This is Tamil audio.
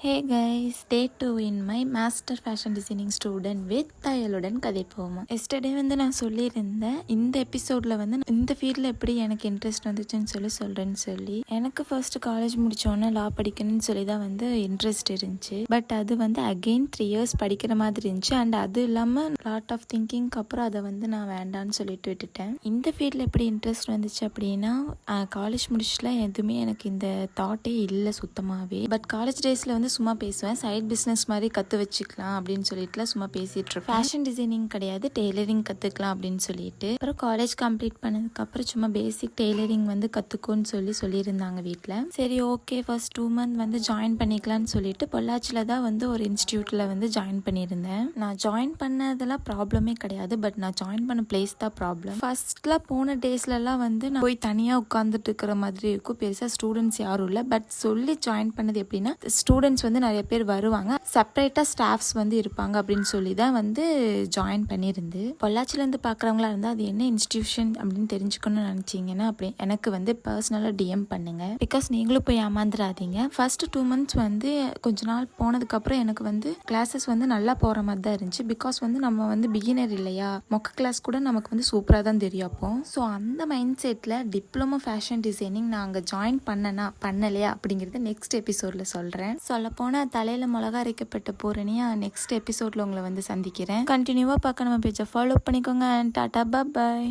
Hey guys, day 2 in my master fashion designing student with தையலுடன் கதை போவோம். எஸ்டர்டே நான் சொல்லியிருந்தேன் இந்த எபிசோடில் இந்த ஃபீல்டில் எப்படி எனக்கு இன்ட்ரெஸ்ட் வந்துச்சுன்னு சொல்கிறேன்னு சொல்லி. எனக்கு ஃபர்ஸ்ட் காலேஜ் முடித்தோன்னே லா படிக்கணும்னு சொல்லி தான் இன்ட்ரெஸ்ட் இருந்துச்சு. பட் அது அகெயின் 3 years படிக்கிற மாதிரி இருந்துச்சு. அண்ட் அது இல்லாமல் லாட் ஆஃப் திங்கிங்க்கு அப்புறம் அதை நான் வேண்டான்னு சொல்லிட்டு விட்டுட்டேன். இந்த ஃபீல்டில் எப்படி இன்ட்ரெஸ்ட் வந்துச்சு அப்படின்னா, காலேஜ் முடிச்சுலாம் எதுவுமே எனக்கு இந்த தாட்டே இல்லை சுத்தமாகவே. பட் காலேஜ் டேஸில் சும்மா பேசுவேன், சைட் பிஸ்னஸ் மாதிரி கற்று வச்சுக்கலாம் அப்படின்னு சொல்லிட்டுலாம் சும்மா பேசிகிட்டு இருப்பேன். ஃபேஷன் டிசைனிங் கிடையாது, டெய்லரிங் கற்றுக்கலாம் அப்படின்னு சொல்லிட்டு. அப்புறம் காலேஜ் கம்ப்ளீட் பண்ணதுக்கப்புறம் சும்மா பேசிக் டெய்லரிங் கற்றுக்கோன்னு சொல்லியிருந்தாங்க வீட்டில். சரி ஓகே, ஃபர்ஸ்ட் 2 month ஜாயின் பண்ணிக்கலான்னு சொல்லிட்டு பொள்ளாச்சியில் தான் ஒரு இன்ஸ்டியூட்டில் ஜாயின் பண்ணியிருந்தேன். நான் ஜாயின் பண்ணதெல்லாம் ப்ராப்ளமே கிடையாது, பட் நான் ஜாயின் பண்ண பிளேஸ் தான் ப்ராப்ளம். ஃபர்ஸ்ட்ல போன டேஸ்லலாம் நான் போய் தனியாக உட்காந்துட்டு இருக்கிற மாதிரி இருக்கும், பெருசாக ஸ்டூடெண்ட்ஸ் யாரும் இல்லை. பட் சொல்லி ஜாயின் பண்ணது எப்படின்னா, ஸ்டூடெண்ட்ஸ் நிறைய பேர் வருவாங்க, செப்பரேட்டா ஸ்டாஃப்ஸ் இருப்பாங்க அப்படின்னு சொல்லி தான் ஜாயின் பண்ணியிருந்து. பொள்ளாச்சிலேருந்து பார்க்குறவங்களா இருந்தால் அது என்ன இன்ஸ்டிடியூஷன் அப்படின்னு தெரிஞ்சுக்கணும்னு நினச்சிங்கன்னா அப்படி எனக்கு பர்சனலாக டிஎம் பண்ணுங்க. பிகாஸ் நீங்களும் போய் ஏமாந்துடாதீங்க. ஃபர்ஸ்ட் 2 months கொஞ்ச நாள் போனதுக்கப்புறம் எனக்கு கிளாஸஸ் நல்லா போகிற மாதிரி தான் இருந்துச்சு. பிகாஸ் நம்ம பிகினர் இல்லையா, மொக்க கிளாஸ் கூட நமக்கு சூப்பராக தான் தெரியும் அப்போ. ஸோ அந்த mind settle diploma fashion designing நான் அங்கே ஜாயின் பண்ணலையா அப்படிங்கிறத நெக்ஸ்ட் எபிசோடில் சொல்கிறேன். சொல்லப்போனால் தலையில் மிளகா அரைக்கப்பட்ட பூரணியா நெக்ஸ்ட் எபிசோடில் உங்களை சந்திக்கிறேன். கண்டினியூவாக பார்க்க நம்ம பேஜை ஃபாலோ பண்ணிக்கோங்க. டாடா பாய்.